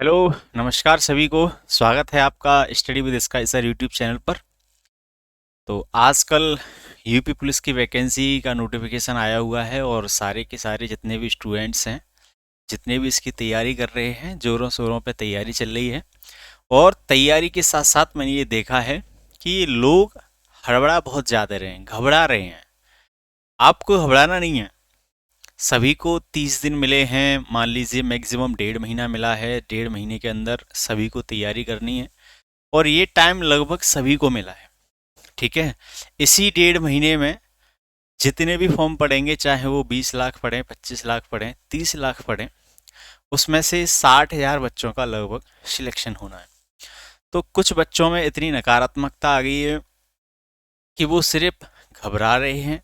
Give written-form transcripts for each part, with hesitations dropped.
Hello. नमस्कार सभी को। स्वागत है आपका study with sky sir YouTube channel पर। तो आजकल यूपी पुलिस की वैकेंसी का नोटिफिकेशन आया हुआ है और सारे के सारे जितने भी स्टूडेंट्स हैं, जितने भी इसकी तैयारी कर रहे हैं, जोरों शोरों पे तैयारी चल रही है। और तैयारी के साथ साथ मैंने ये देखा है कि लोग हड़बड़ा बहुत ज़्यादा रहे हैं, घबरा रहे हैं। आपको घबराना नहीं है। सभी को 30 दिन मिले हैं, मान लीजिए मैक्सिमम 1.5 महीना मिला है। 1.5 महीने के अंदर सभी को तैयारी करनी है और ये टाइम लगभग सभी को मिला है। ठीक है। इसी 1.5 महीने में जितने भी फॉर्म पड़ेंगे, चाहे वो 20 लाख पड़े, 25 लाख पड़े, 30 लाख पड़े, उसमें से 60,000 बच्चों का लगभग सिलेक्शन होना है। तो कुछ बच्चों में इतनी नकारात्मकता आ गई है कि वो सिर्फ घबरा रहे हैं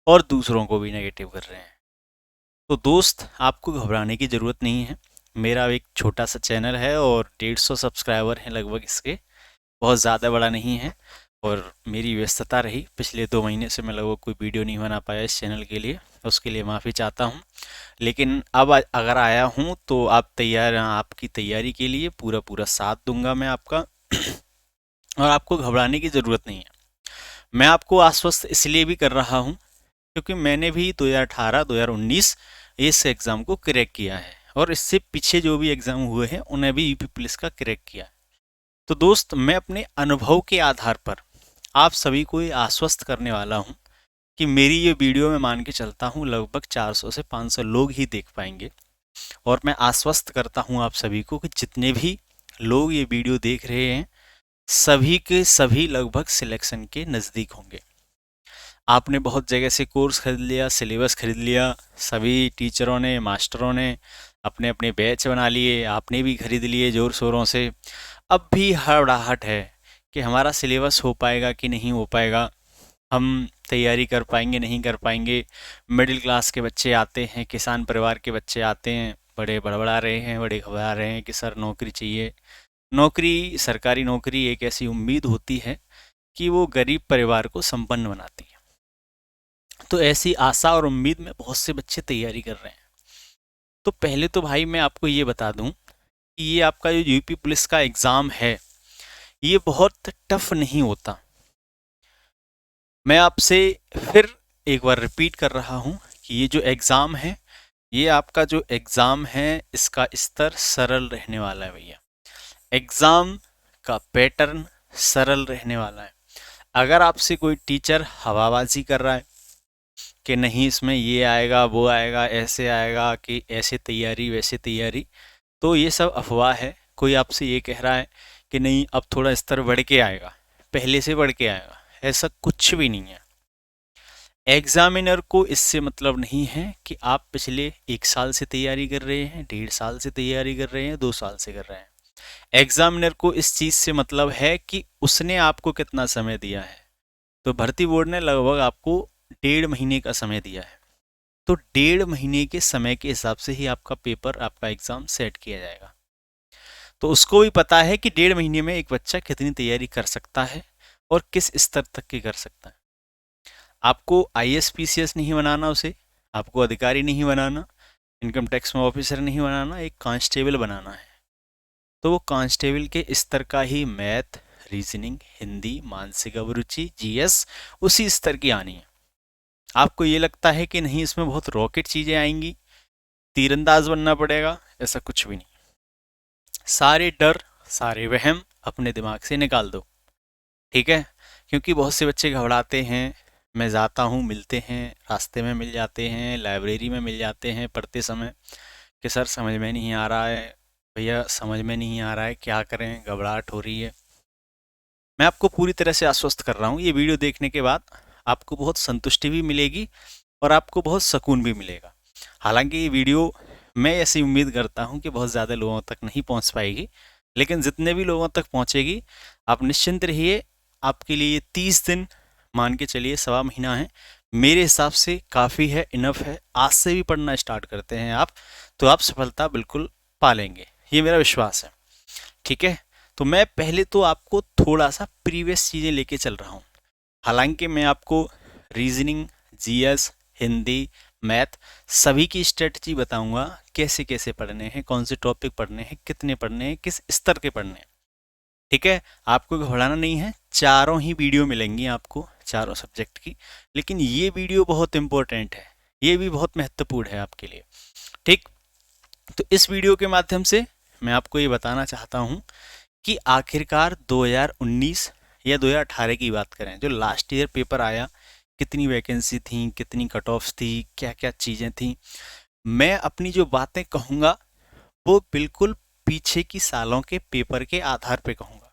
और दूसरों को भी नेगेटिव कर रहे हैं। तो दोस्त, आपको घबराने की ज़रूरत नहीं है। मेरा एक छोटा सा चैनल है और 150 सब्सक्राइबर हैं लगभग इसके, बहुत ज़्यादा बड़ा नहीं है। और मेरी व्यस्तता रही, पिछले 2 महीने से मैं लगभग कोई वीडियो नहीं बना पाया इस चैनल के लिए, उसके लिए माफ़ी चाहता हूँ। लेकिन अब अगर आया हूँ तो आप तैयार, आपकी तैयारी के लिए पूरा पूरा साथ दूंगा मैं आपका। और आपको घबराने की ज़रूरत नहीं है। मैं आपको आश्वस्त इसलिए भी कर रहा हूँ क्योंकि मैंने भी 2018-2019 इस एग्ज़ाम को क्रैक किया है और इससे पीछे जो भी एग्ज़ाम हुए हैं उन्हें भी यूपी पुलिस का क्रैक किया है। तो दोस्त, मैं अपने अनुभव के आधार पर आप सभी को ये आश्वस्त करने वाला हूँ कि मेरी ये वीडियो मैं मान के चलता हूँ लगभग 400 से 500 लोग ही देख पाएंगे। और मैं आश्वस्त करता हूँ आप सभी को कि जितने भी लोग ये वीडियो देख रहे हैं, सभी के सभी लगभग सिलेक्शन के नज़दीक होंगे। आपने बहुत जगह से कोर्स खरीद लिया, सिलेबस खरीद लिया, सभी टीचरों ने, मास्टरों ने अपने अपने बैच बना लिए, आपने भी खरीद लिए ज़ोर शोरों से। अब भी हड़बड़ाहट है कि हमारा सिलेबस हो पाएगा कि नहीं हो पाएगा, हम तैयारी कर पाएंगे नहीं कर पाएंगे। मिडिल क्लास के बच्चे आते हैं, किसान परिवार के बच्चे आते हैं, बड़े बड़बड़ा रहे हैं, बड़े घबरा रहे हैं कि सर नौकरी चाहिए। नौकरी, सरकारी नौकरी एक ऐसी उम्मीद होती है कि वो गरीब परिवार को संपन्न बनाती है। तो ऐसी आशा और उम्मीद में बहुत से बच्चे तैयारी कर रहे हैं। तो पहले तो भाई मैं आपको ये बता दूं कि ये आपका जो यूपी पुलिस का एग्ज़ाम है, ये बहुत टफ नहीं होता। मैं आपसे फिर एक बार रिपीट कर रहा हूँ कि ये जो एग्ज़ाम है, ये आपका जो एग्ज़ाम है, इसका स्तर सरल रहने वाला है भैया। एग्ज़ाम का पैटर्न सरल रहने वाला है। अगर आपसे कोई टीचर हवाबाजी कर रहा है कि नहीं इसमें ये आएगा, वो आएगा, ऐसे आएगा, कि ऐसे तैयारी वैसे तैयारी, तो ये सब अफवाह है। कोई आपसे ये कह रहा है कि नहीं अब थोड़ा स्तर बढ़ के आएगा, पहले से बढ़ के आएगा, ऐसा कुछ भी नहीं है। एग्जामिनर को इससे मतलब नहीं है कि आप पिछले 1 साल से तैयारी कर रहे हैं, 1.5 साल से तैयारी कर रहे हैं, 2 साल से कर रहे हैं। एग्जामिनर को इस चीज़ से मतलब है कि उसने आपको कितना समय दिया है। तो भर्ती बोर्ड ने लगभग आपको 1.5 महीने का समय दिया है। तो 1.5 महीने के समय के हिसाब से ही आपका पेपर, आपका एग्ज़ाम सेट किया जाएगा। तो उसको भी पता है कि 1.5 महीने में एक बच्चा कितनी तैयारी कर सकता है और किस स्तर तक की कर सकता है। आपको आईएएस पीसीएस नहीं बनाना उसे, आपको अधिकारी नहीं बनाना, इनकम टैक्स में ऑफिसर नहीं बनाना, एक कांस्टेबल बनाना है। तो वो कांस्टेबल के स्तर का ही मैथ, रीजनिंग, हिंदी, मानसिक अभिरुचि, जीएस उसी स्तर की आनी है। आपको ये लगता है कि नहीं इसमें बहुत रॉकेट चीज़ें आएंगी, तीरंदाज बनना पड़ेगा, ऐसा कुछ भी नहीं। सारे डर, सारे वहम अपने दिमाग से निकाल दो। ठीक है। क्योंकि बहुत से बच्चे घबराते हैं। मैं जाता हूँ, मिलते हैं, रास्ते में मिल जाते हैं, लाइब्रेरी में मिल जाते हैं पढ़ते समय, कि सर समझ में नहीं आ रहा है, भैया समझ में नहीं आ रहा है, क्या करें, घबराहट हो रही है। मैं आपको पूरी तरह से आश्वस्त कर रहा हूँ, ये वीडियो देखने के बाद आपको बहुत संतुष्टि भी मिलेगी और आपको बहुत सुकून भी मिलेगा। हालांकि ये वीडियो मैं ऐसी उम्मीद करता हूँ कि बहुत ज़्यादा लोगों तक नहीं पहुँच पाएगी, लेकिन जितने भी लोगों तक पहुँचेगी, आप निश्चिंत रहिए। आपके लिए 30 दिन मान के चलिए, 1.25 महीना है, मेरे हिसाब से काफ़ी है, इनफ है। आज से भी पढ़ना स्टार्ट करते हैं आप, तो आप सफलता बिल्कुल पा लेंगे, ये मेरा विश्वास है। ठीक है। तो मैं पहले तो आपको थोड़ा सा प्रीवियस चीज़ें लेके चल रहा हूँ। हालांकि मैं आपको रीजनिंग, जीएस, हिंदी, मैथ, सभी की स्ट्रेटजी बताऊंगा, कैसे कैसे पढ़ने हैं, कौन से टॉपिक पढ़ने हैं, कितने पढ़ने हैं, किस स्तर के पढ़ने हैं। ठीक है, आपको घबराना नहीं है, चारों ही वीडियो मिलेंगी आपको, चारों सब्जेक्ट की। लेकिन ये वीडियो बहुत इंपॉर्टेंट है, ये भी बहुत महत्वपूर्ण है आपके लिए। ठीक, तो इस वीडियो के माध्यम से मैं आपको ये बताना चाहता हूँ कि आखिरकार 2019 या 2018 की बात करें, जो लास्ट ईयर पेपर आया, कितनी वैकेंसी थी, कितनी कट ऑफ्स थी, क्या क्या चीज़ें थी। मैं अपनी जो बातें कहूँगा वो बिल्कुल पीछे की सालों के पेपर के आधार पे कहूँगा,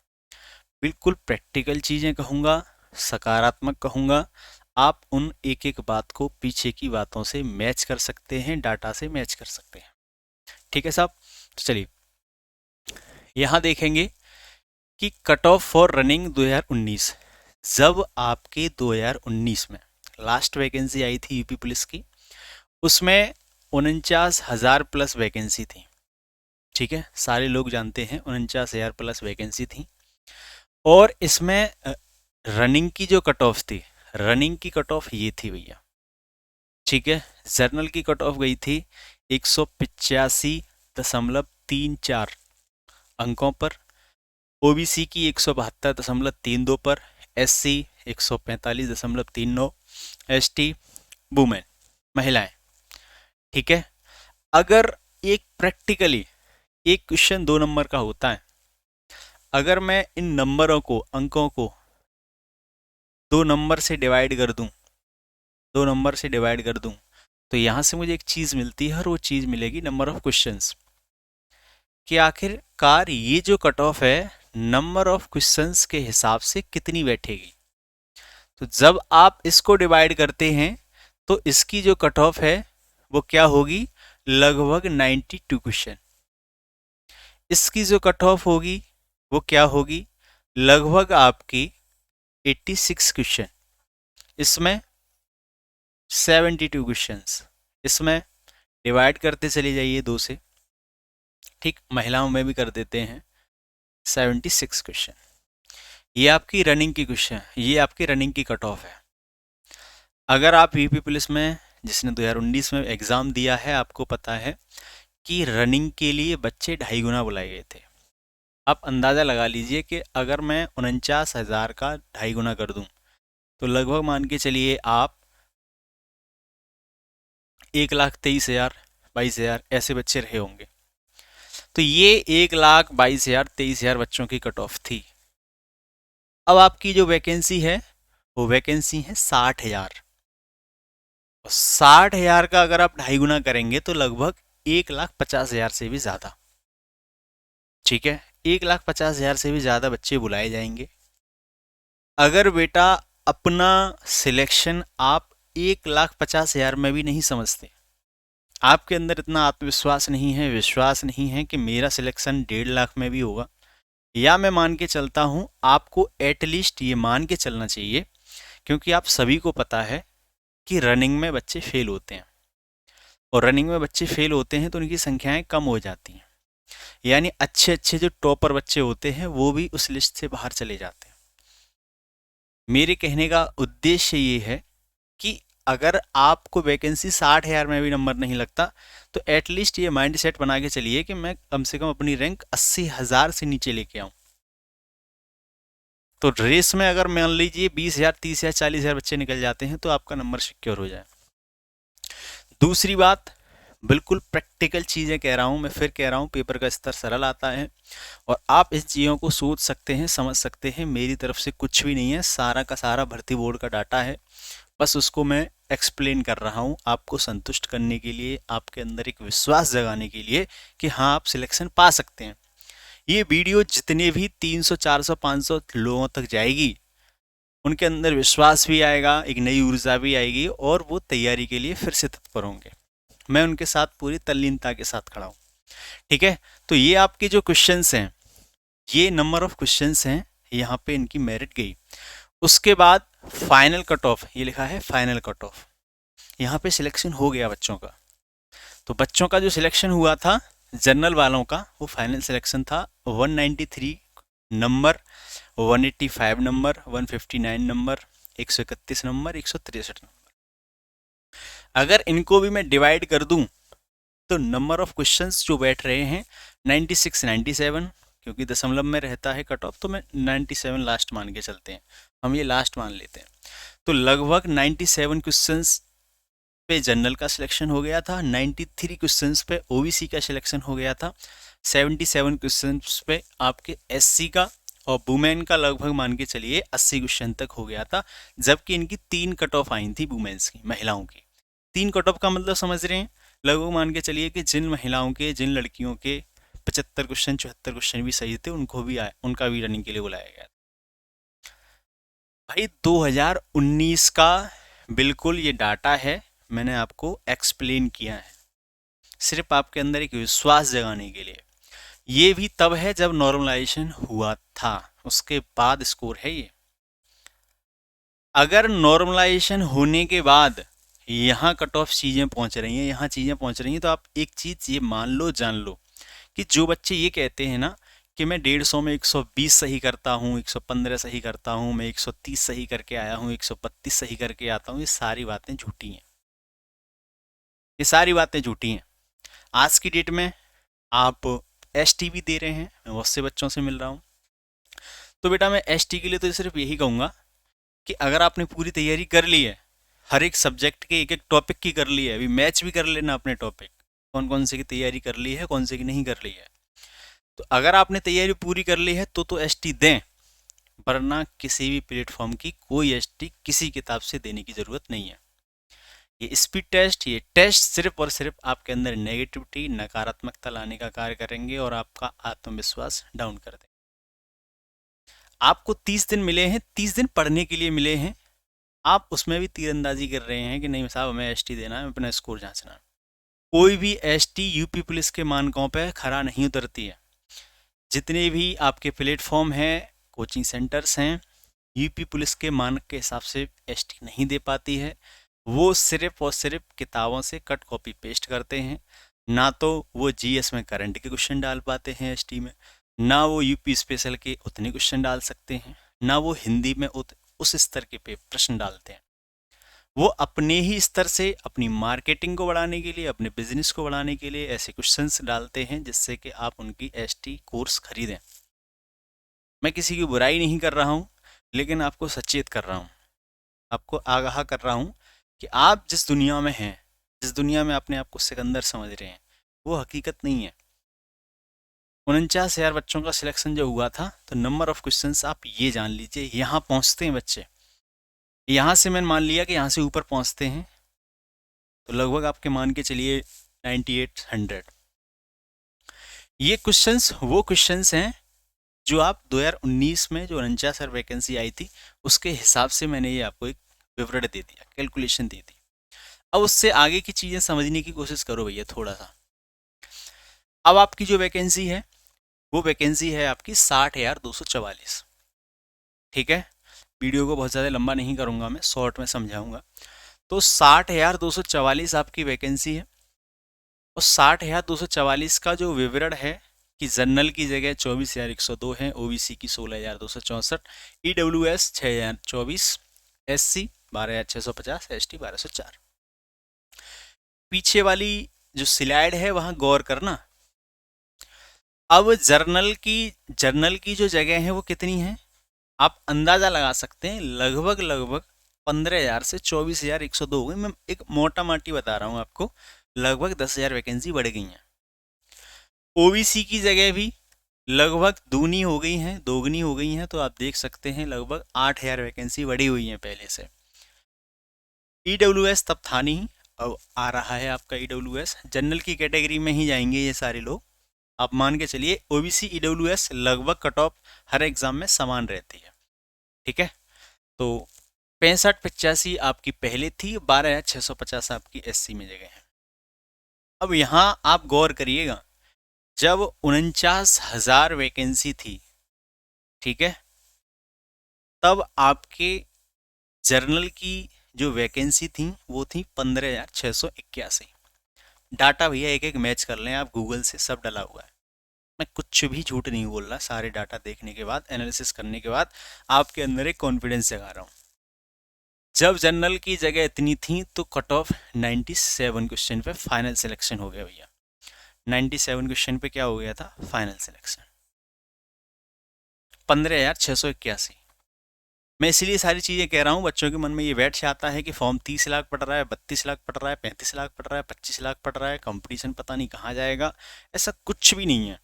बिल्कुल प्रैक्टिकल चीज़ें कहूँगा, सकारात्मक कहूँगा। आप उन एक एक बात को पीछे की बातों से मैच कर सकते हैं, डाटा से मैच कर सकते हैं। ठीक है साहब, तो चलिए यहाँ देखेंगे कि कट ऑफ फॉर रनिंग 2019। जब आपके 2019 में लास्ट वैकेंसी आई थी यूपी पुलिस की, उसमें 49,000 प्लस वैकेंसी थी। ठीक है, सारे लोग जानते हैं 49,000 प्लस वैकेंसी थी। और इसमें रनिंग की जो कट ऑफ थी, रनिंग की कट ऑफ ये थी भैया। ठीक है, जर्नल की कट ऑफ गई थी 185.34 अंकों पर, ओबीसी की 172.32 पर, एससी 145.39, एसटी, वुमेन, महिलाएं। ठीक है, अगर एक प्रैक्टिकली एक क्वेश्चन 2 नंबर का होता है, अगर मैं इन नंबरों को, अंकों को 2 नंबर से डिवाइड कर दूं, 2 नंबर से डिवाइड कर दूं, तो यहां से मुझे एक चीज मिलती है, और वो चीज मिलेगी नंबर ऑफ क्वेश्चंस। कि आखिरकार ये जो कट ऑफ है, नंबर ऑफ क्वेश्चंस के हिसाब से कितनी बैठेगी। तो जब आप इसको डिवाइड करते हैं तो इसकी जो कट ऑफ है वो क्या होगी, लगभग 92 क्वेश्चन। इसकी जो कट ऑफ होगी वो क्या होगी, लगभग आपकी 86 क्वेश्चन। इसमें 72 क्वेश्चंस। इसमें डिवाइड करते चले जाइए 2 से। ठीक, महिलाओं में भी कर देते हैं 76 क्वेश्चन। ये आपकी रनिंग की क्वेश्चन, ये आपकी रनिंग की कट ऑफ है। अगर आप यूपी पुलिस में, जिसने 2019 में एग्ज़ाम दिया है, आपको पता है कि रनिंग के लिए बच्चे 2.5 गुना बुलाए गए थे। आप अंदाज़ा लगा लीजिए कि अगर मैं 49,000 का 2.5 गुना कर दूं, तो लगभग मान के चलिए आप 1,23,000, 22,000 ऐसे बच्चे रहे होंगे। तो ये 1,22,000, 23,000 बच्चों की कट ऑफ थी। अब आपकी जो वैकेंसी है वो वैकेंसी है 60,000। 60,000 का अगर आप 2.5 गुना करेंगे तो लगभग 1,50,000 से भी ज्यादा। ठीक है, 1,50,000 से भी ज्यादा बच्चे बुलाए जाएंगे। अगर बेटा अपना सिलेक्शन आप 1,50,000 में भी नहीं समझते, आपके अंदर इतना आत्मविश्वास नहीं है, विश्वास नहीं है कि मेरा सिलेक्शन 1.5 लाख में भी होगा, या मैं मान के चलता हूं, आपको एटलीस्ट ये मान के चलना चाहिए, क्योंकि आप सभी को पता है कि रनिंग में बच्चे फेल होते हैं, और रनिंग में बच्चे फेल होते हैं तो उनकी संख्याएं कम हो जाती हैं। यानी अच्छे अच्छे जो टॉपर बच्चे होते हैं वो भी उस लिस्ट से बाहर चले जाते हैं। मेरे कहने का उद्देश्य ये है कि अगर आपको वैकेंसी 60,000 में भी नंबर नहीं लगता, तो एटलीस्ट ये माइंड सेट बना के चलिए कि मैं कम से कम अपनी रैंक 80,000 से नीचे लेके आऊं। तो रेस में अगर मान लीजिए 20,000, 30,000, 40,000 बच्चे निकल जाते हैं तो आपका नंबर सिक्योर हो जाए। दूसरी बात, बिल्कुल प्रैक्टिकल चीज़ें कह रहा हूँ, मैं फिर कह रहा हूँ, पेपर का स्तर सरल आता है और आप इस चीज़ों को सोच सकते हैं, समझ सकते हैं। मेरी तरफ से कुछ भी नहीं है, सारा का सारा भर्ती बोर्ड का डाटा है, बस उसको मैं एक्सप्लेन कर रहा हूँ आपको संतुष्ट करने के लिए, आपके अंदर एक विश्वास जगाने के लिए कि हाँ आप सिलेक्शन पा सकते हैं। ये वीडियो जितने भी 300, 400, 500 लोगों तक जाएगी, उनके अंदर विश्वास भी आएगा, एक नई ऊर्जा भी आएगी और वो तैयारी के लिए फिर से तत्पर होंगे। मैं उनके साथ पूरी तल्लीनता के साथ खड़ा हूँ। ठीक है, तो ये आपके जो क्वेश्चंस हैं, ये नंबर ऑफ क्वेश्चंस हैं, यहाँ पे इनकी मेरिट गई। उसके बाद फाइनल कट ऑफ, ये लिखा है फाइनल कट ऑफ, यहाँ पे सिलेक्शन हो गया बच्चों का। तो बच्चों का जो सिलेक्शन हुआ था जनरल वालों का, वो फाइनल सिलेक्शन था 193 number, 185 number, 159 number, 131 number, 163 number. अगर इनको भी मैं डिवाइड कर दूं तो नंबर ऑफ क्वेश्चंस जो बैठ रहे हैं 96 97, क्योंकि दशमलव में रहता है कट ऑफ, तो मैं 97 लास्ट मान के चलते हैं, हम ये लास्ट मान लेते हैं। तो लगभग 97 क्वेश्चंस पे जनरल का सिलेक्शन हो गया था, 93 क्वेश्चंस पे ओबीसी का सिलेक्शन हो गया था, 77 क्वेश्चंस पे आपके एससी का, और वुमेन का लगभग मान के चलिए 80 क्वेश्चन तक हो गया था। जबकि इनकी 3 कट ऑफ आई थी वुमेन्स की, महिलाओं की। 3 कट ऑफ का मतलब समझ रहे हैं, लगभग मान के चलिए कि जिन महिलाओं के, जिन लड़कियों के 75 क्वेश्चन 74 क्वेश्चन भी सही थे, उनको भी उनका भी रनिंग के लिए बुलाया गया। भाई 2019 का बिल्कुल ये डाटा है, मैंने आपको एक्सप्लेन किया है सिर्फ आपके अंदर एक विश्वास जगाने के लिए। ये भी तब है जब नॉर्मलाइजेशन हुआ था, उसके बाद स्कोर है ये। अगर नॉर्मलाइजेशन होने के बाद यहाँ कट ऑफ चीज़ें पहुँच रही हैं, यहाँ चीज़ें पहुँच रही हैं, तो आप एक चीज़ ये मान लो, जान लो कि जो बच्चे ये कहते हैं ना कि मैं 150 में 120 सही करता हूँ, 115 सही करता हूँ, मैं 130 सही करके आया हूँ, 132 सही करके आता हूँ, ये सारी बातें झूठी हैं। ये सारी बातें झूठी हैं। आज की डेट में आप एसटी भी दे रहे हैं, मैं बहुत से बच्चों से मिल रहा हूँ। तो बेटा मैं एसटी के लिए तो सिर्फ यही कहूँगा कि अगर आपने पूरी तैयारी कर ली है, हर एक सब्जेक्ट के एक एक टॉपिक की कर ली है, अभी मैच भी कर लेना अपने टॉपिक, कौन कौन से की तैयारी कर ली है, कौन से की नहीं कर ली है। तो अगर आपने तैयारी पूरी कर ली है तो एसटी दें, वरना किसी भी प्लेटफॉर्म की कोई एसटी किसी किताब से देने की ज़रूरत नहीं है। ये स्पीड टेस्ट, ये टेस्ट सिर्फ और सिर्फ आपके अंदर नेगेटिविटी, नकारात्मकता लाने का कार्य करेंगे और आपका आत्मविश्वास डाउन कर देंगे। आपको 30 दिन मिले हैं, 30 दिन पढ़ने के लिए मिले हैं, आप उसमें भी तीरंदाजी कर रहे हैं कि नहीं साहब हमें एसटी देना है, अपना स्कोर जांचना है। कोई भी एसटी यूपी पुलिस के मानकों पर खरा नहीं उतरती है। जितने भी आपके प्लेटफॉर्म हैं, कोचिंग सेंटर्स हैं, यूपी पुलिस के मानक के हिसाब से एसटी नहीं दे पाती है। वो सिर्फ और सिर्फ किताबों से कट कॉपी पेस्ट करते हैं। ना तो वो जीएस में करंट के क्वेश्चन डाल पाते हैं एसटी में, ना वो यूपी स्पेशल के उतने क्वेश्चन डाल सकते हैं, ना वो हिंदी में उस स्तर के पे प्रश्न डालते हैं। वो अपने ही स्तर से अपनी मार्केटिंग को बढ़ाने के लिए, अपने बिजनेस को बढ़ाने के लिए ऐसे क्वेश्चंस डालते हैं जिससे कि आप उनकी एसटी कोर्स खरीदें। मैं किसी की बुराई नहीं कर रहा हूँ, लेकिन आपको सचेत कर रहा हूँ, आपको आगाह कर रहा हूँ कि आप जिस दुनिया में हैं, जिस दुनिया में अपने आप को सिकंदर समझ रहे हैं, वो हकीकत नहीं है। 49,000 बच्चों का सिलेक्शन जो हुआ था, तो नंबर ऑफ क्वेश्चंस आप ये जान लीजिए, यहाँ पहुँचते हैं बच्चे, यहाँ से मैंने मान लिया कि यहाँ से ऊपर पहुँचते हैं, तो लगभग आपके मान के चलिए 9800। ये क्वेश्चंस वो क्वेश्चंस हैं जो आप 2019 में जो 49,000 वैकेंसी आई थी, उसके हिसाब से मैंने ये आपको एक विवरण दे दिया, कैलकुलेशन दे दी। अब उससे आगे की चीज़ें समझने की कोशिश करो भैया थोड़ा सा। अब आपकी जो वैकेंसी है, वो वैकेंसी है आपकी 60,244। ठीक है, वीडियो को बहुत ज़्यादा लंबा नहीं करूँगा, मैं शॉर्ट में समझाऊँगा। तो 60,244 आपकी वैकेंसी है, और 60,244 का जो विवरण है कि जनरल की जगह 24,102 है, ओबीसी की 16,264, ईडब्ल्यूएस 6,024, एससी 12,650, एसटी 1,204। पीछे वाली जो स्लाइड है वहां गौर करना। अब जर्नल की जो जगह है वो कितनी है, आप अंदाजा लगा सकते हैं, लगभग लगभग 15,000 से 24,102 हो गई। मैं एक मोटा माटी बता रहा हूँ आपको, लगभग 10,000 वैकेंसी बढ़ गई हैं। ओबीसी की जगह भी लगभग दूनी हो गई हैं, दोगुनी हो गई हैं, तो आप देख सकते हैं लगभग 8,000 वैकेंसी बढ़ी हुई हैं पहले से। ईडब्ल्यूएस तब था नहीं, अब आ रहा है आपका ईडब्ल्यूएस, जनरल की कैटेगरी में ही जाएंगे ये सारे लोग। आप मान के चलिए ओबीसी ईडब्ल्यूएस लगभग कट ऑफ हर एग्जाम में समान रहती है। ठीक है, तो 65-85 आपकी पहले थी, 12,650 आपकी एससी में जगह है। अब यहाँ आप गौर करिएगा, जब 49,000 वैकेंसी थी, ठीक है, तब आपके जर्नल की जो वैकेंसी थी वो थी 15,681। डाटा भैया एक एक मैच कर लें आप, गूगल से सब डला हुआ है, मैं कुछ भी झूठ नहीं बोल रहा। सारे डाटा देखने के बाद, एनालिसिस करने के बाद आपके अंदर एक कॉन्फिडेंस जगा रहा हूँ। जब जनरल की जगह इतनी थी तो कट ऑफ 97 क्वेश्चन पे फाइनल सिलेक्शन हो गया भैया। 97 क्वेश्चन पे क्या हो गया था? Final selection. 15,681। मैं इसलिए सारी चीज़ें कह रहा हूँ, बच्चों के मन में ये बैठ से आता है कि फॉर्म 30 लाख पड़ रहा है, 32 लाख पड़ रहा है, 35 लाख पड़ रहा है, 25 लाख पड़ रहा है, कंपटीशन पता नहीं कहाँ जाएगा। ऐसा कुछ भी नहीं है।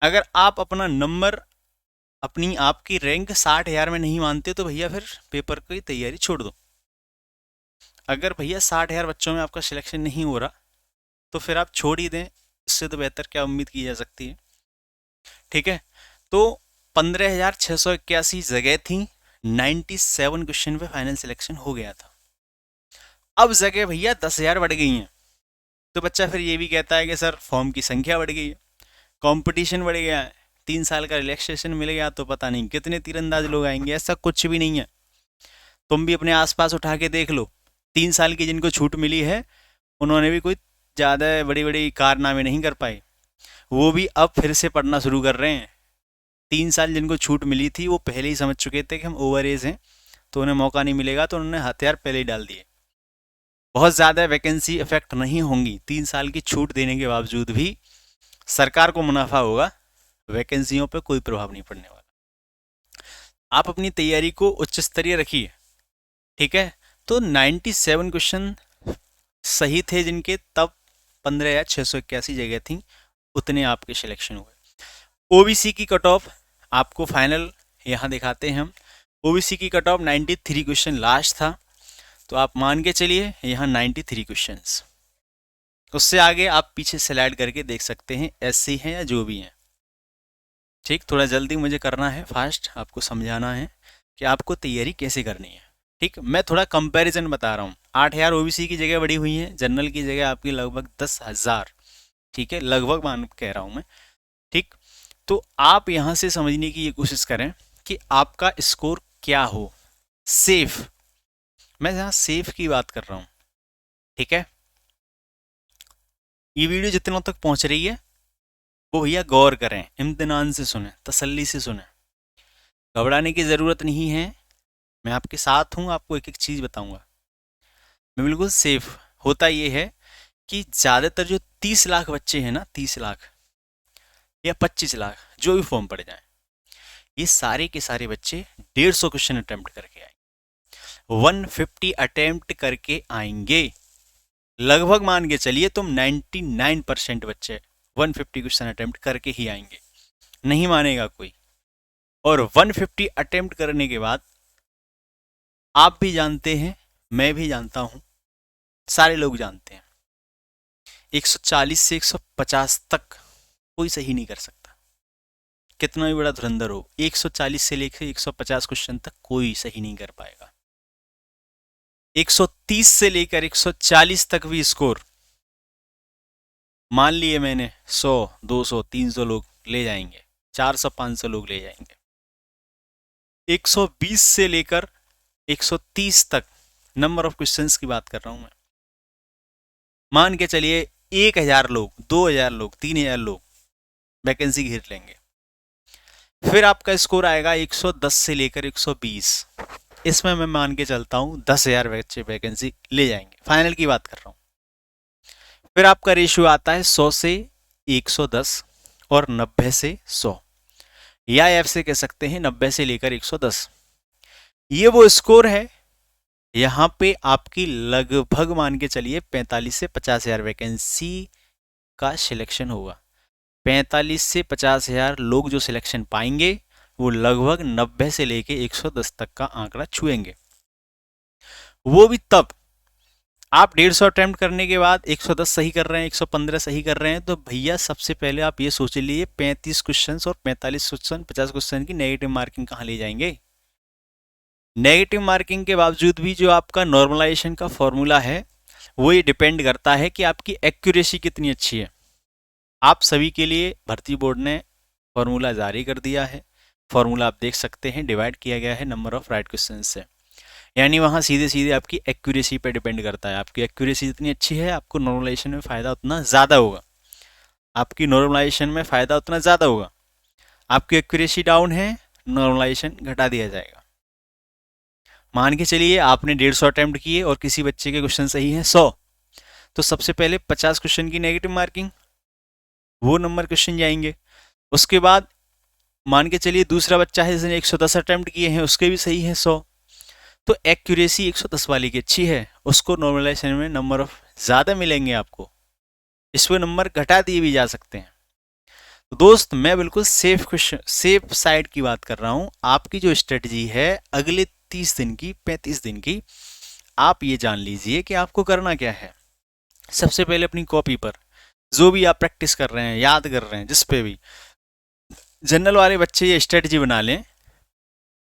अगर आप अपना नंबर, अपनी आपकी रैंक 60,000 में नहीं मानते तो भैया फिर पेपर की तैयारी छोड़ दो। अगर भैया 60,000 बच्चों में आपका सिलेक्शन नहीं हो रहा तो फिर आप छोड़ ही दें, इससे तो बेहतर क्या उम्मीद की जा सकती है। ठीक है, तो 15,681 जगह थी, 97 क्वेश्चन पे फाइनल सिलेक्शन हो गया था। अब जगह भैया 10,000 बढ़ गई हैं, तो बच्चा फिर ये भी कहता है कि सर फॉर्म की संख्या बढ़ गई है, कंपटीशन बढ़ गया है, 3 साल का रिलैक्सेशन मिल गया तो पता नहीं कितने तीरंदाज लोग आएंगे। ऐसा कुछ भी नहीं है। तुम भी अपने आसपास उठा के देख लो, 3 साल की जिनको छूट मिली है उन्होंने भी कोई ज़्यादा बड़ी बड़ी कारनामे नहीं कर पाए। वो भी अब फिर से पढ़ना शुरू कर रहे हैं। 3 साल जिनको छूट मिली थी वो पहले ही समझ चुके थे कि हम ओवर एज हैं तो उन्हें मौका नहीं मिलेगा, तो उन्होंने हथियार पहले ही डाल दिए। बहुत ज़्यादा वैकेंसी इफेक्ट नहीं होंगी, 3 साल की छूट देने के बावजूद भी सरकार को मुनाफा होगा, वैकेंसियों पर कोई प्रभाव नहीं पड़ने वाला। आप अपनी तैयारी को उच्च स्तरीय रखिए। ठीक है, तो 97 क्वेश्चन सही थे जिनके, तब 15,681 जगह थी, उतने आपके सिलेक्शन हुए। ओबीसी की कट ऑफ आपको फाइनल यहाँ दिखाते हैं हम। ओबीसी की कट ऑफ 93 क्वेश्चन लास्ट था, तो आप मान के चलिए यहाँ 93 क्वेश्चंस। उससे आगे आप पीछे स्लाइड करके देख सकते हैं, एससी हैं या जो भी हैं। ठीक, थोड़ा जल्दी मुझे करना है, फास्ट आपको समझाना है कि आपको तैयारी कैसे करनी है। ठीक, मैं थोड़ा कंपैरिजन बता रहा हूँ। 8,000 ओबीसी की जगह बढ़ी हुई है, जनरल की जगह आपकी लगभग 10,000। ठीक है, लगभग मान कह रहा हूँ मैं। ठीक, तो आप यहाँ से समझने की ये कोशिश करें कि आपका स्कोर क्या हो, सेफ। मैं यहाँ सेफ की बात कर रहा हूँ। ठीक है, ये वीडियो जितनों तक पहुँच रही है वो भैया गौर करें, इम्तिनान से सुने, तसल्ली से सुने, घबराने की ज़रूरत नहीं है। मैं आपके साथ हूँ, आपको एक एक चीज़ बताऊंगा। मैं बिल्कुल सेफ। होता ये है कि ज़्यादातर जो 30 लाख बच्चे हैं ना, 30 लाख या 25 लाख जो भी फॉर्म पड़ जाए, ये सारे के सारे बच्चे 150 क्वेश्चन अटेम्प्ट करके आएंगे, 150 अटेम्प्ट करके आएंगे। लगभग मान के चलिए तुम 99% बच्चे 150 क्वेश्चन अटेम्प्ट करके ही आएंगे, नहीं मानेगा कोई। और 150 अटेम्प्ट करने के बाद आप भी जानते हैं, मैं भी जानता हूं, सारे लोग जानते हैं, 140 से 150 तक कोई सही नहीं कर सकता। कितना भी बड़ा धुरंधर हो, 140 से लेकर 150 क्वेश्चन तक कोई सही नहीं कर पाएगा। 130 से लेकर 140 तक भी स्कोर मान लिए मैंने, 100, 200, 300 लोग ले जाएंगे, 400, 500 लोग ले जाएंगे। 120 से लेकर 130 तक नंबर ऑफ क्वेश्चंस की बात कर रहा हूं मैं। मान के चलिए 1,000 लोग, 2,000 लोग, 3,000 लोग वैकेंसी घेर लेंगे। फिर आपका स्कोर आएगा 110 से लेकर 120। इसमें मैं मान के चलता हूं 10,000 बच्चे वैकेंसी ले जाएंगे, फाइनल की बात कर रहा हूं। फिर आपका रेशियो आता है 100 से 110 और 90 से 100, या एफ से कह सकते हैं 90 से लेकर 110। ये वो स्कोर है, यहाँ पे आपकी लगभग मान के चलिए 45 से 50,000 वैकेंसी का सिलेक्शन होगा। 45 से 50,000 लोग जो सिलेक्शन पाएंगे वो लगभग 90 से लेके 110 तक का आंकड़ा छुएंगे। वो भी तब आप 150 अटेम्प्ट करने के बाद 110 सही कर रहे हैं, 115 सही कर रहे हैं, तो भैया सबसे पहले आप ये सोच लीजिए 35 क्वेश्चन और 45 क्वेश्चन, 50 क्वेश्चन की नेगेटिव मार्किंग कहाँ ले जाएंगे। नेगेटिव मार्किंग के बावजूद भी जो आपका नॉर्मलाइजेशन का फॉर्मूला है वो ये डिपेंड करता है कि आपकी एक्यूरेसी कितनी अच्छी है। आप सभी के लिए भर्ती बोर्ड ने फॉर्मूला जारी कर दिया है। फॉर्मूला आप देख सकते हैं, डिवाइड किया गया है नंबर ऑफ राइट क्वेश्चन से, यानी वहाँ सीधे सीधे आपकी एक्यूरेसी पे डिपेंड करता है। आपकी एक्यूरेसी जितनी अच्छी है आपको नॉर्मलाइजेशन में फ़ायदा उतना ज़्यादा होगा, आपकी नॉर्मलाइजेशन में फ़ायदा उतना ज़्यादा होगा। आपकी एक्यूरेसी डाउन है, नॉर्मलाइजेशन घटा दिया जाएगा। मान के चलिए आपने 150 अटेम्प्ट किए और किसी बच्चे के क्वेश्चन सही हैं 100, तो सबसे पहले 50 क्वेश्चन की नेगेटिव मार्किंग, वो नंबर क्वेश्चन जाएंगे। उसके बाद मान के चलिए दूसरा बच्चा है जिसने 110 अटेम्प्ट किए हैं, उसके भी सही है 100, तो एक्यूरेसी 110 वाली की अच्छी है, उसको नॉर्मलाइजेशन में नंबर ऑफ ज़्यादा मिलेंगे आपको, इसमें नंबर घटा दिए भी जा सकते हैं। तो दोस्त मैं बिल्कुल सेफ क्वेश्चन सेफ साइड की बात कर रहा हूँ। आपकी जो स्ट्रेटजी है अगले 30 दिन की 35 दिन की, आप ये जान लीजिए कि आपको करना क्या है। सबसे पहले अपनी कॉपी पर जो भी आप प्रैक्टिस कर रहे हैं, याद कर रहे हैं, जिस पे भी, जनरल वाले बच्चे ये स्ट्रेटजी बना लें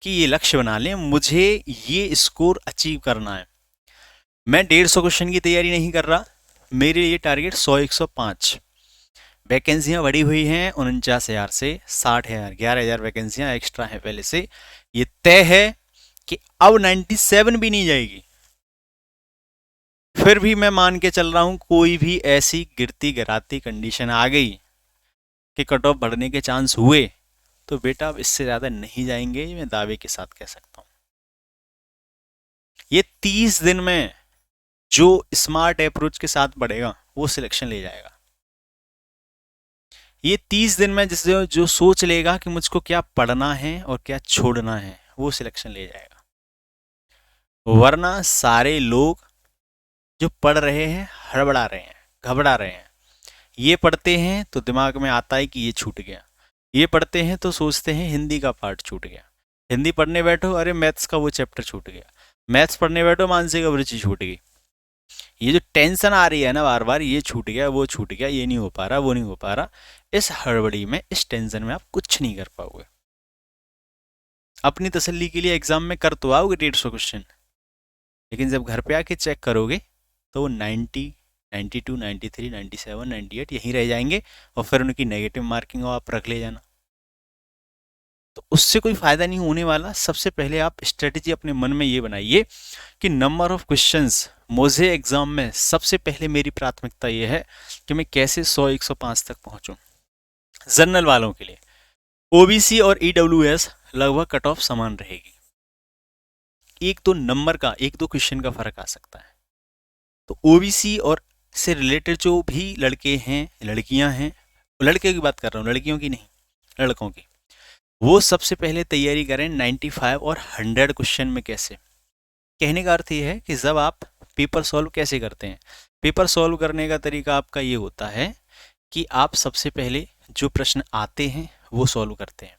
कि ये लक्ष्य बना लें, मुझे ये स्कोर अचीव करना है। मैं 150 क्वेश्चन की तैयारी नहीं कर रहा, मेरे लिए टारगेट 100-105। वैकेंसियां बढ़ी हुई हैं 49,000 से 60,000, 11,000 वैकेंसियां एक्स्ट्रा हैं पहले से। ये तय है कि अब 97 भी नहीं जाएगी। फिर भी मैं मान के चल रहा हूं कोई भी ऐसी गिरती गिराती कंडीशन आ गई कि कट ऑफ बढ़ने के चांस हुए, तो बेटा अब इससे ज्यादा नहीं जाएंगे, मैं दावे के साथ कह सकता हूं। ये 30 दिन में जो स्मार्ट अप्रोच के साथ बढ़ेगा वो सिलेक्शन ले जाएगा। ये 30 दिन में जिससे जो सोच लेगा कि मुझको क्या पढ़ना है और क्या छोड़ना है, वो सिलेक्शन ले जाएगा। वरना सारे लोग जो पढ़ रहे हैं हड़बड़ा रहे हैं, घबरा रहे हैं। ये पढ़ते हैं तो दिमाग में आता है कि ये छूट गया, ये पढ़ते हैं तो सोचते हैं हिंदी का पार्ट छूट गया, हिंदी पढ़ने बैठो अरे मैथ्स का वो चैप्टर छूट गया, मैथ्स पढ़ने बैठो मानसिक अभिरुचि छूट गई। ये जो टेंशन आ रही है ना बार बार, ये छूट गया वो छूट गया, ये नहीं हो पा रहा वो नहीं हो पा रहा, इस हड़बड़ी में इस टेंशन में आप कुछ नहीं कर पाओगे। अपनी तसल्ली के लिए एग्जाम में कर तो आओगे 150 क्वेश्चन, लेकिन जब घर पे आके चेक करोगे तो वो 90, 92, 93, 97, 98 यहीं रह जाएंगे, और फिर उनकी नेगेटिव मार्किंग आप रख ले जाना, तो उससे कोई फायदा नहीं होने वाला। सबसे पहले आप स्ट्रेटेजी अपने मन में ये बनाइए कि नंबर ऑफ क्वेश्चंस, मुझे एग्जाम में सबसे पहले मेरी प्राथमिकता ये है कि मैं कैसे 100-105 तक पहुंचूं। जनरल वालों के लिए ओबीसी और ईडब्ल्यूएस लगभग कट ऑफ समान रहेगी, एक दो नंबर का, एक दो क्वेश्चन का फर्क आ सकता है। तो ओबीसी और से रिलेटेड जो भी लड़के हैं लड़कियां हैं, लड़के की बात कर रहा हूँ, लड़कियों की नहीं, लड़कों की, वो सबसे पहले तैयारी करें 95 और 100 क्वेश्चन में। कैसे, कहने का अर्थ ये है कि जब आप पेपर सॉल्व कैसे करते हैं, पेपर सॉल्व करने का तरीका आपका ये होता है कि आप सबसे पहले जो प्रश्न आते हैं वो सॉल्व करते हैं।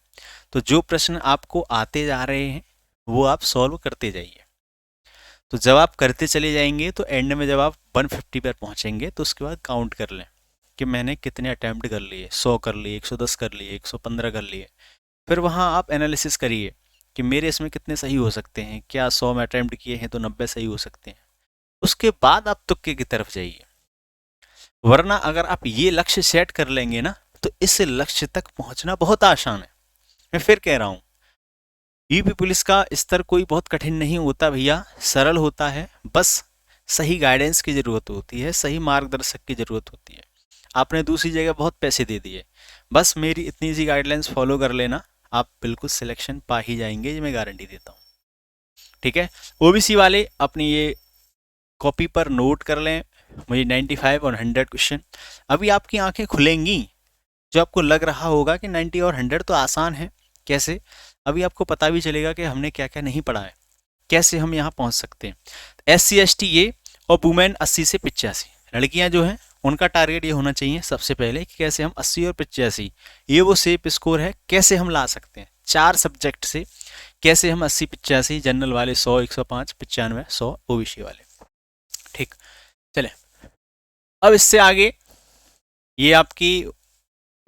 तो जो प्रश्न आपको आते जा रहे हैं वो आप सॉल्व करते जाइए। तो जब आप करते चले जाएंगे तो एंड में जब आप 150 पर पहुंचेंगे तो उसके बाद काउंट कर लें कि मैंने कितने अटैम्प्ट कर लिए, 100 कर लिए, 110 कर लिए, 115 कर लिए। फिर वहाँ आप एनालिसिस करिए कि मेरे इसमें कितने सही हो सकते हैं, क्या 100 में अटैम्प्ट किए हैं तो 90 सही हो सकते हैं। उसके बाद आप तुक्के की तरफ जाइए। वरना अगर आप ये लक्ष्य सेट कर लेंगे ना तो इस लक्ष्य तक पहुंचना बहुत आसान है। मैं फिर कह रहा हूँ, यूपी पुलिस का स्तर कोई बहुत कठिन नहीं होता भैया, सरल होता है। बस सही गाइडेंस की ज़रूरत होती है, सही मार्गदर्शक की ज़रूरत होती है। आपने दूसरी जगह बहुत पैसे दे दिए, बस मेरी इतनी सी गाइडलाइंस फॉलो कर लेना, आप बिल्कुल सिलेक्शन पा ही जाएंगे, ये मैं गारंटी देता हूँ। ठीक है, ओबीसी वाले अपनी ये कॉपी पर नोट कर लें, मुझे 95 और 100 क्वेश्चन। अभी आपकी आंखें खुलेंगी, जो आपको लग रहा होगा कि 90 और 100 तो आसान है, कैसे, अभी आपको पता भी चलेगा कि हमने क्या क्या नहीं पढ़ा है, कैसे हम यहाँ पहुँच सकते हैं। SC ST ये और वुमेन 80 से 85, लड़कियाँ जो हैं उनका टारगेट ये होना चाहिए सबसे पहले कि कैसे हम 80 और 85, ये वो सेफ स्कोर है, कैसे हम ला सकते हैं 4 सब्जेक्ट से, कैसे हम 80-85, जनरल वाले 100-105, 95-100 ओबीसी वाले। ठीक, चले अब इससे आगे ये आपकी,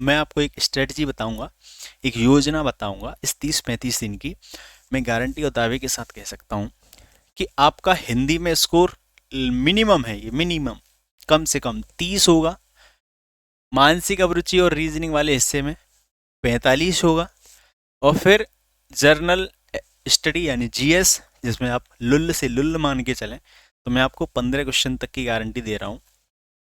मैं आपको एक स्ट्रेटजी बताऊंगा, एक योजना बताऊंगा इस 30-35 दिन की। मैं गारंटी और दावे के साथ कह सकता हूं कि आपका हिंदी में स्कोर मिनिमम है, ये मिनिमम कम से कम 30 होगा, मानसिक अभिरुचि और रीजनिंग वाले हिस्से में 45 होगा, और फिर जर्नल स्टडी यानी जीएस जिसमें आप लुल्ल से लुल्ल मान के चलें, तो मैं आपको 15 क्वेश्चन तक की गारंटी दे रहा हूँ।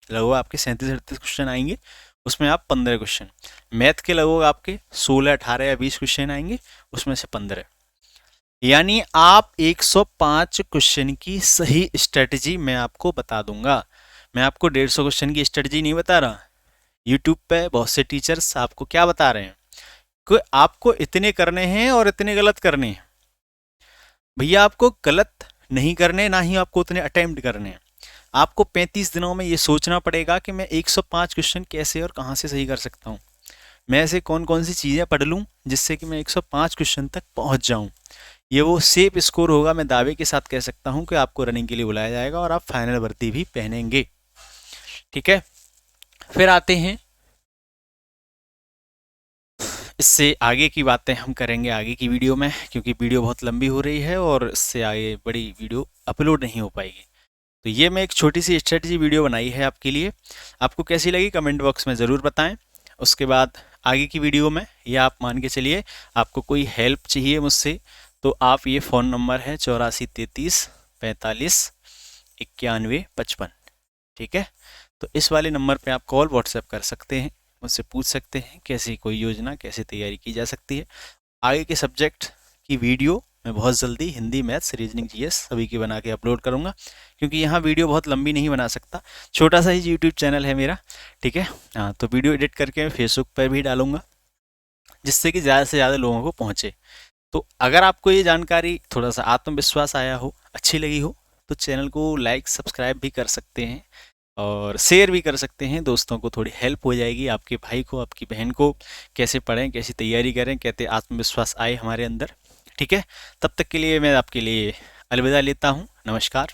लगभग आपके 37-38 क्वेश्चन आएंगे, उसमें आप 15 क्वेश्चन, मैथ के लगभग आपके 16, 18 या 20 क्वेश्चन आएंगे, उसमें से 15। यानी आप 105 क्वेश्चन की सही स्ट्रेटजी मैं आपको बता दूंगा। मैं आपको 150 क्वेश्चन की स्ट्रेटजी नहीं बता रहा। यूट्यूब पे बहुत से टीचर्स आपको क्या बता रहे हैं कि आपको इतने करने हैं और इतने गलत करने हैं। भैया आपको गलत नहीं करने, ना ही आपको उतने अटेम्प्ट करने हैं। आपको 35 दिनों में ये सोचना पड़ेगा कि मैं 105 क्वेश्चन कैसे और कहाँ से सही कर सकता हूँ। मैं ऐसे कौन कौन सी चीज़ें पढ़ लूँ जिससे कि मैं 105 क्वेश्चन तक पहुँच जाऊँ। ये वो सेफ स्कोर होगा। मैं दावे के साथ कह सकता हूँ कि आपको रनिंग के लिए बुलाया जाएगा और आप फाइनल वर्दी भी पहनेंगे। ठीक है, फिर आते हैं, इससे आगे की बातें हम करेंगे आगे की वीडियो में, क्योंकि वीडियो बहुत लंबी हो रही है और इससे आगे बड़ी वीडियो अपलोड नहीं हो पाएगी। तो ये मैं एक छोटी सी स्ट्रेटजी वीडियो बनाई है आपके लिए। आपको कैसी लगी कमेंट बॉक्स में ज़रूर बताएं। उसके बाद आगे की वीडियो में, या आप मान के चलिए आपको कोई हेल्प चाहिए मुझसे, तो आप, ये फ़ोन नंबर है 8433 45 91 55। ठीक है, तो इस वाले नंबर पे आप कॉल व्हाट्सएप कर सकते हैं, मुझसे पूछ सकते हैं कैसी कोई योजना, कैसे तैयारी की जा सकती है। आगे के सब्जेक्ट की वीडियो मैं बहुत जल्दी हिंदी, मैथ्स, रीजनिंग, जीएस सभी की बना के अपलोड करूँगा, क्योंकि यहाँ वीडियो बहुत लंबी नहीं बना सकता। छोटा सा ही यूट्यूब चैनल है मेरा। ठीक है, हाँ, तो वीडियो एडिट करके मैं फेसबुक पर भी डालूंगा, जिससे कि ज़्यादा से ज़्यादा लोगों को पहुँचे। तो अगर आपको ये जानकारी थोड़ा सा आत्मविश्वास आया हो, अच्छी लगी हो, तो चैनल को लाइक सब्सक्राइब भी कर सकते हैं और शेयर भी कर सकते हैं दोस्तों को। थोड़ी हेल्प हो जाएगी आपके भाई को, आपकी बहन को, कैसे पढ़ें, कैसी तैयारी करें, कहते आत्मविश्वास आए हमारे अंदर। ठीक है, तब तक के लिए मैं आपके लिए अलविदा लेता हूँ। नमस्कार।